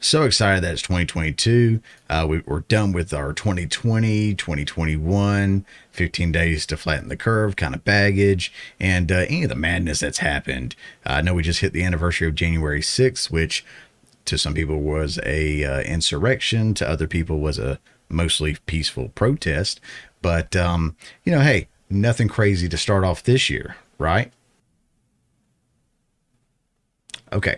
So excited that it's 2022. We're done with our 2020, 2021, 15 days to flatten the curve kind of baggage, and any of the madness that's happened. I know we just hit the anniversary of January 6th, which to some people was a insurrection, to other people was a mostly peaceful protest. But, hey, nothing crazy to start off this year, right? Okay.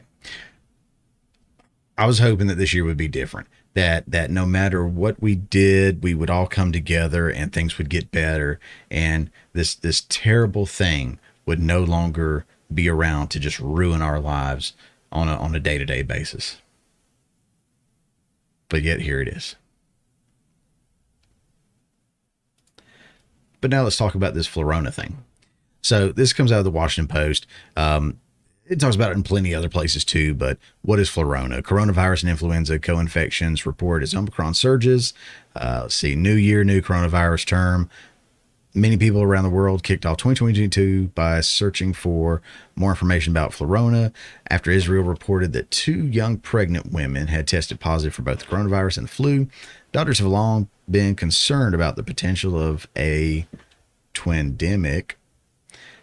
I was hoping that this year would be different. That no matter what we did, we would all come together and things would get better, and this terrible thing would no longer be around to just ruin our lives on a day-to-day basis. But yet here it is. But now let's talk about this Florona thing. So this comes out of the Washington Post. It talks about it in plenty of other places too, but what is Florona? Coronavirus and influenza co-infections report as Omicron surges. Let's see, new year, new coronavirus term. Many people around the world kicked off 2022 by searching for more information about Florona after Israel reported that two young pregnant women had tested positive for both the coronavirus and the flu. Doctors have long been concerned about the potential of a twindemic,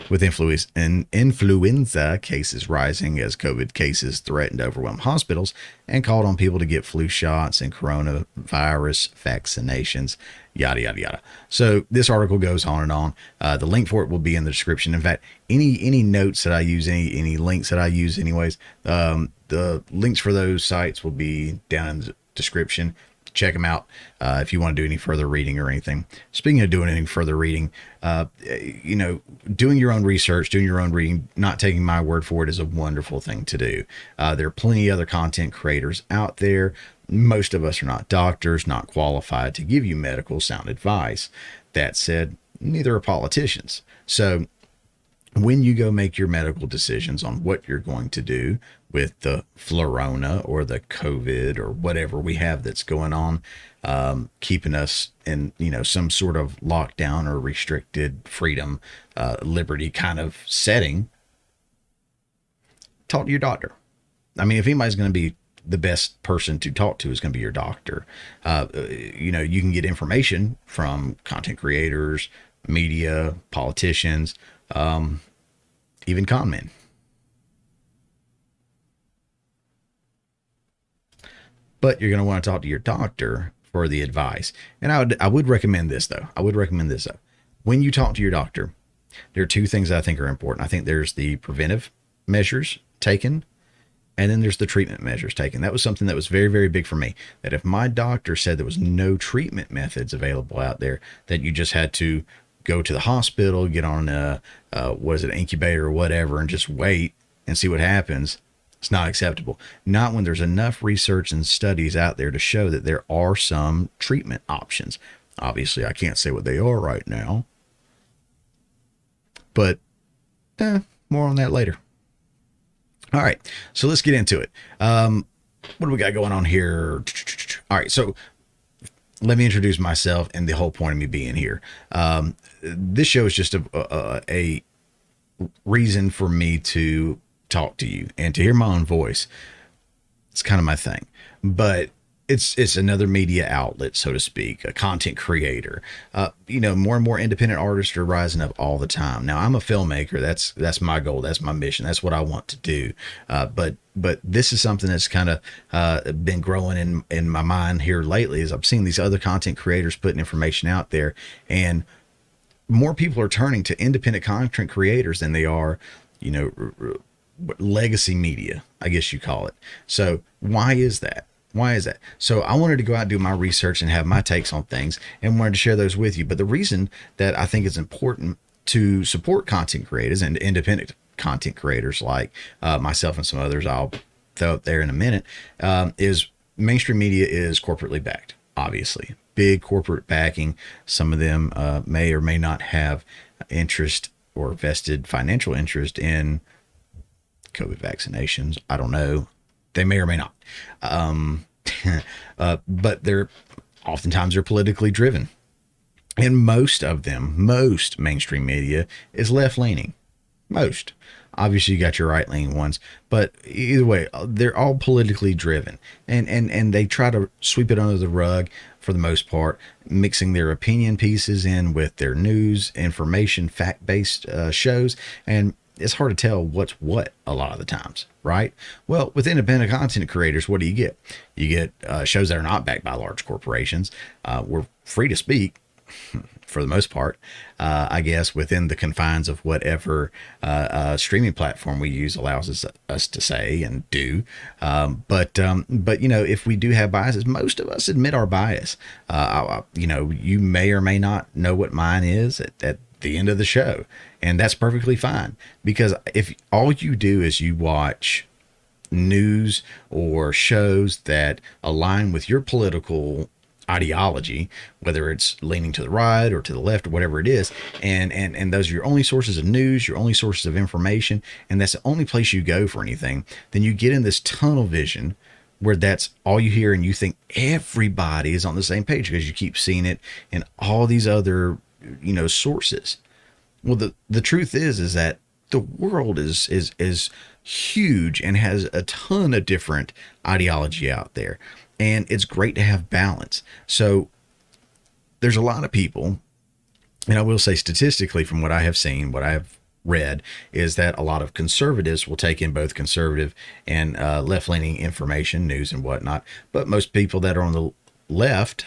with influenza cases rising as COVID cases threatened to overwhelm hospitals, and called on people to get flu shots and coronavirus vaccinations, yada, yada, yada. So this article goes on and on. The link for it will be in the description. In fact, any notes that I use, any links that I use anyways, the links for those sites will be down in the description. Check them out if you want to do any further reading or anything. Speaking of doing any further reading, doing your own research, doing your own reading, not taking my word for it is a wonderful thing to do. There are plenty of other content creators out there. Most of us are not doctors, not qualified to give you medical sound advice. That said, neither are politicians. So when you go make your medical decisions on what you're going to do with the Florona or the COVID or whatever we have that's going on, keeping us in, some sort of lockdown or restricted freedom, liberty kind of setting, talk to your doctor. I mean, if anybody's going to be the best person to talk to is going to be your doctor. You can get information from content creators, media, politicians, even con men. But you're going to want to talk to your doctor for the advice. And I would recommend this though. When you talk to your doctor, there are two things that I think are important. I think there's the preventive measures taken, and then there's the treatment measures taken. That was something that was very, very big for me. That if my doctor said there was no treatment methods available out there, that you just had to go to the hospital, get on an incubator or whatever, and just wait and see what happens, it's not acceptable. Not when there's enough research and studies out there to show that there are some treatment options. Obviously, I can't say what they are right now, but more on that later. All right, so let's get into it. What do we got going on here? All right, so let me introduce myself and the whole point of me being here. This show is just a reason for me to talk to you and to hear my own voice. It's kind of my thing, but it's another media outlet, so to speak, a content creator. More and more independent artists are rising up all the time. Now, I'm a filmmaker. That's my goal. That's my mission. That's what I want to do. But this is something that's kind of been growing in my mind here lately, as I've seen these other content creators putting information out there, and more people are turning to independent content creators than they are, legacy media, I guess you call it. So why is that? So I wanted to go out and do my research and have my takes on things, and wanted to share those with you. But the reason that I think it's important to support content creators and independent content creators like myself and some others I'll throw up there in a minute, is mainstream media is corporately backed, obviously. Big corporate backing. Some of them may or may not have interest or vested financial interest in COVID vaccinations. I don't know. They may or may not. But oftentimes they're politically driven. And most mainstream media is left leaning. Most. Obviously, you got your right leaning ones, but either way, they're all politically driven, and they try to sweep it under the rug for the most part, mixing their opinion pieces in with their news, information, fact based shows, and it's hard to tell what's what a lot of the times, right? Well, with independent content creators, what do you get? You get shows that are not backed by large corporations. We're free to speak for the most part, I guess, within the confines of whatever streaming platform we use allows us to say and do. But you know, if we do have biases, most of us admit our bias. You know, you may or may not know what mine is at the end of the show, and that's perfectly fine, because if all you do is you watch news or shows that align with your political ideology, whether it's leaning to the right or to the left or whatever it is, and those are your only sources of news, your only sources of information, and that's the only place you go for anything, then you get in this tunnel vision where that's all you hear, and you think everybody is on the same page because you keep seeing it in all these other, you know, sources. Well, the truth is that the world is huge and has a ton of different ideology out there, and it's great to have balance. So there's a lot of people, and I will say statistically from what I have seen, what I have read, is that a lot of conservatives will take in both conservative and left-leaning information, news and whatnot, but most people that are on the left,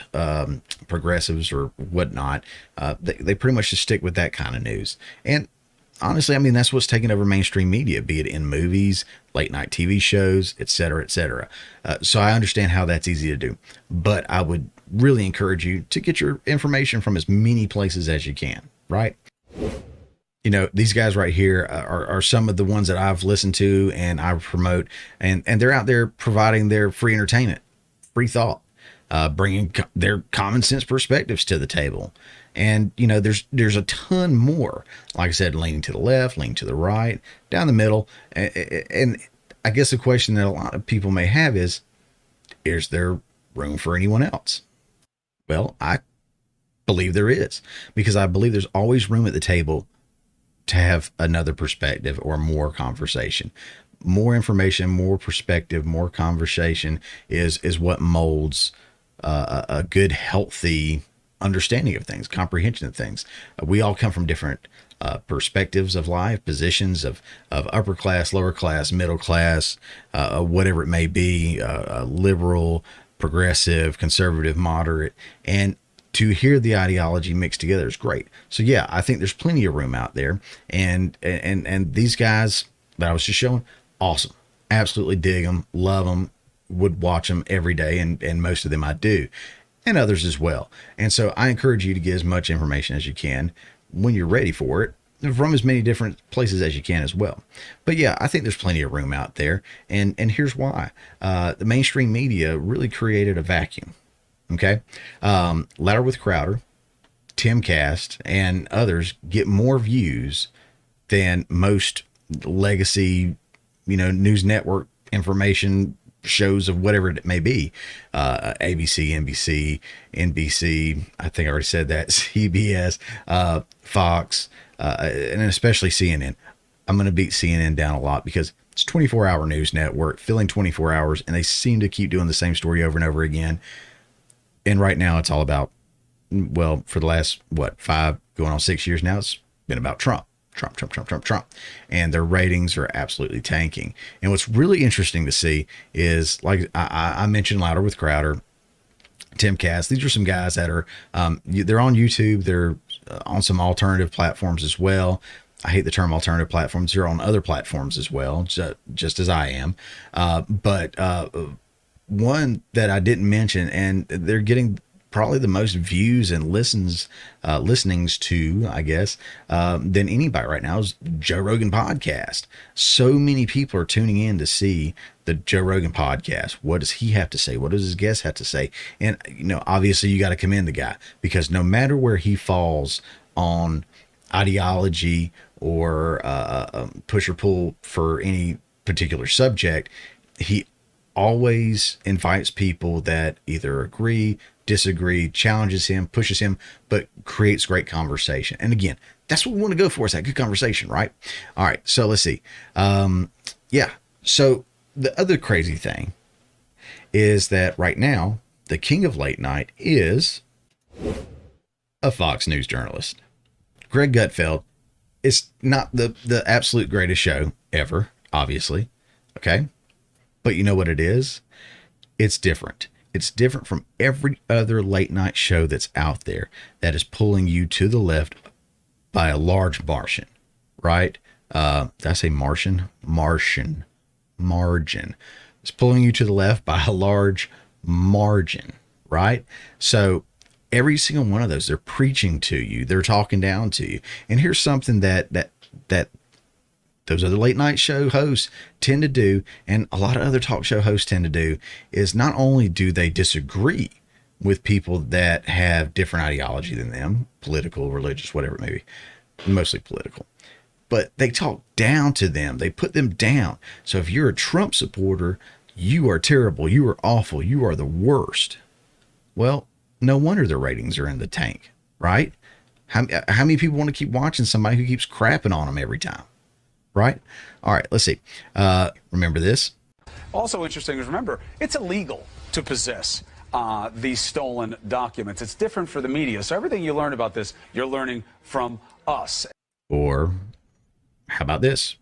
progressives or whatnot, they pretty much just stick with that kind of news. And honestly, I mean, that's what's taken over mainstream media, be it in movies, late night TV shows, et cetera, et cetera. So I understand how that's easy to do, but I would really encourage you to get your information from as many places as you can, right? You know, these guys right here are some of the ones that I've listened to and I promote, and they're out there providing their free entertainment, free thought, bringing their common sense perspectives to the table. And, you know, there's a ton more, like I said, leaning to the left, leaning to the right, down the middle. And I guess the question that a lot of people may have is there room for anyone else? Well, I believe there is, because I believe there's always room at the table to have another perspective or more conversation. More information, more perspective, more conversation is what molds a good, healthy understanding of things, comprehension of things. We all come from different perspectives of life, positions of upper class, lower class, middle class, whatever it may be, liberal, progressive, conservative, moderate, and to hear the ideology mixed together is great. So yeah, I think there's plenty of room out there, and these guys that I was just showing, awesome, absolutely dig them, love them, would watch them every day, and most of them I do, and others as well. And so I encourage you to get as much information as you can when you're ready for it, from as many different places as you can as well. But yeah, I think there's plenty of room out there, and here's why. The mainstream media really created a vacuum. Okay. Louder with Crowder, Timcast, and others get more views than most legacy, you know, news network information shows of whatever it may be. ABC, NBC, NBC, I think I already said that, CBS, Fox, and especially CNN. I'm going to beat CNN down a lot because it's a 24-hour news network filling 24 hours, and they seem to keep doing the same story over and over again. And right now it's all about, well, for the last, 5 going on 6 years now, it's been about Trump. And their ratings are absolutely tanking. And what's really interesting to see is, like I mentioned, Louder with Crowder, Timcast. These are some guys that are, they're on YouTube. They're on some alternative platforms as well. I hate the term alternative platforms. They're on other platforms as well, just as I am. But one that I didn't mention, and they're getting probably the most views and listenings to, I guess, than anybody right now, is Joe Rogan podcast. So many people are tuning in to see the Joe Rogan podcast. What does he have to say? What does his guest have to say? And, you know, obviously you got to commend the guy, because no matter where he falls on ideology or push or pull for any particular subject, he always invites people that either agree, disagree, challenges him, pushes him, but creates great conversation. And again, That's what we want to go for, is that good conversation, right? All right, so let's see. Yeah, so the other crazy thing is that right now, the king of late night is a Fox News journalist. Greg Gutfeld is not the absolute greatest show ever, obviously, okay? But you know what it is? It's different. It's different from every other late night show that's out there that is pulling you to the left by a large margin, right? Did I say Martian? Margin. It's pulling you to the left by a large margin, right? So every single one of those, they're preaching to you. They're talking down to you. And here's something that those other late night show hosts tend to do, and a lot of other talk show hosts tend to do, is not only do they disagree with people that have different ideology than them, political, religious, whatever it may be, mostly political, but they talk down to them. They put them down. So if you're a Trump supporter, you are terrible. You are awful. You are the worst. Well, no wonder their ratings are in the tank, right? How many people want to keep watching somebody who keeps crapping on them every time, right? All right, let's see. Remember this? Also interesting is, remember, it's illegal to possess these stolen documents. It's different for the media. So everything you learn about this, you're learning from us. Or how about this?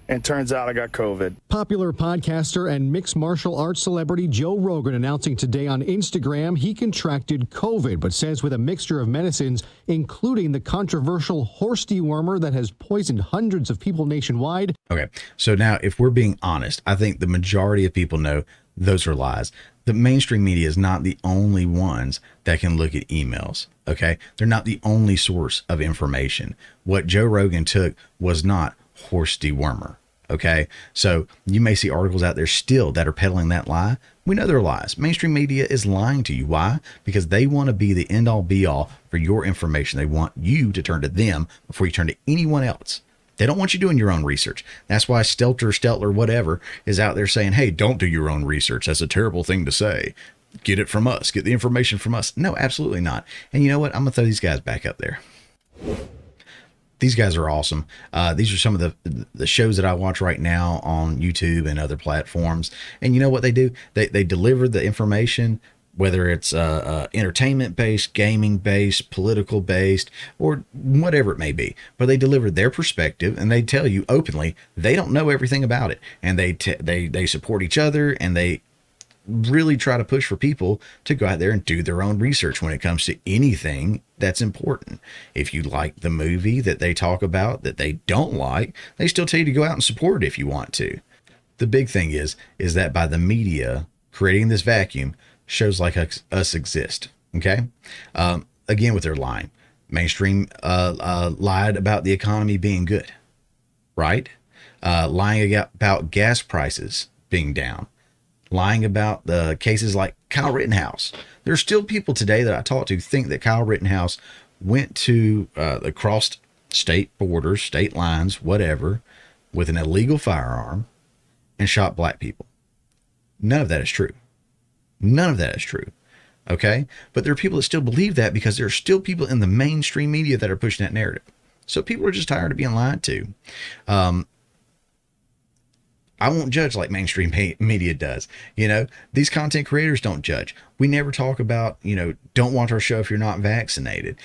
And turns out I got COVID. Popular podcaster and mixed martial arts celebrity Joe Rogan announcing today on Instagram he contracted COVID, but says with a mixture of medicines, including the controversial horse dewormer that has poisoned hundreds of people nationwide. Okay, so now if we're being honest, I think the majority of people know those are lies. The mainstream media is not the only ones that can look at emails, okay? They're not the only source of information. What Joe Rogan took was not horse dewormer, okay? So you may see articles out there still that are peddling that lie. We know they're lies. Mainstream media is lying to you. Why? Because they want to be the end-all be-all for your information. They want you to turn to them before you turn to anyone else. They don't want you doing your own research. That's why Stelter, whatever, is out there saying, hey, don't do your own research. That's a terrible thing to say. Get it from us. Get the information from us. No, absolutely not. And you know what? I'm going to throw these guys back up there. These guys are awesome. These are some of the shows that I watch right now on YouTube and other platforms. And you know what they do? They deliver the information, whether it's entertainment-based, gaming-based, political-based, or whatever it may be. But they deliver their perspective, and they tell you openly they don't know everything about it. And they support each other, and they really try to push for people to go out there and do their own research when it comes to anything that's important. If you like the movie that they talk about that they don't like, they still tell you to go out and support it if you want to. The big thing is that by the media creating this vacuum, shows like us exist, okay? Again, with their lying. Mainstream lied about the economy being good, right? Lying about gas prices being down. Lying about the cases like Kyle Rittenhouse. There's still people today that I talk to think that Kyle Rittenhouse went to across state borders, state lines, whatever, with an illegal firearm and shot black people. None of that is true. None of that is true. Okay. But there are people that still believe that because there are still people in the mainstream media that are pushing that narrative. So people are just tired of being lied to. I won't judge like mainstream media does. You know, these content creators don't judge. We never talk about, don't watch our show if you're not vaccinated.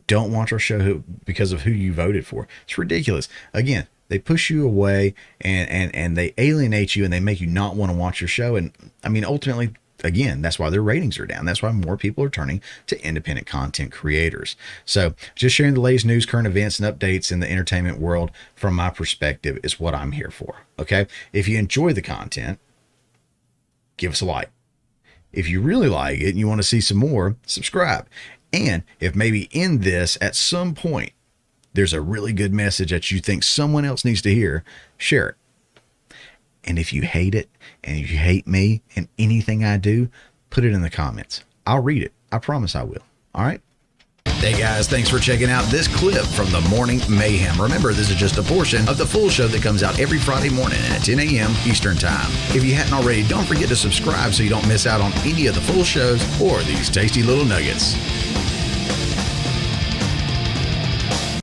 Don't watch our show because of who you voted for. It's ridiculous. Again, they push you away and they alienate you and they make you not want to watch your show. And I mean, ultimately, again, that's why their ratings are down. That's why more people are turning to independent content creators. So just sharing the latest news, current events, and updates in the entertainment world from my perspective is what I'm here for. Okay. If you enjoy the content, give us a like. If you really like it and you want to see some more, subscribe. And if maybe in this at some point, there's a really good message that you think someone else needs to hear, share it. And if you hate it and if you hate me and anything I do, put it in the comments. I'll read it. I promise I will. All right. Hey guys, thanks for checking out this clip from the Morning Mayhem. Remember, this is just a portion of the full show that comes out every Friday morning at 10 a.m. Eastern Time. If you hadn't already, don't forget to subscribe so you don't miss out on any of the full shows or these tasty little nuggets.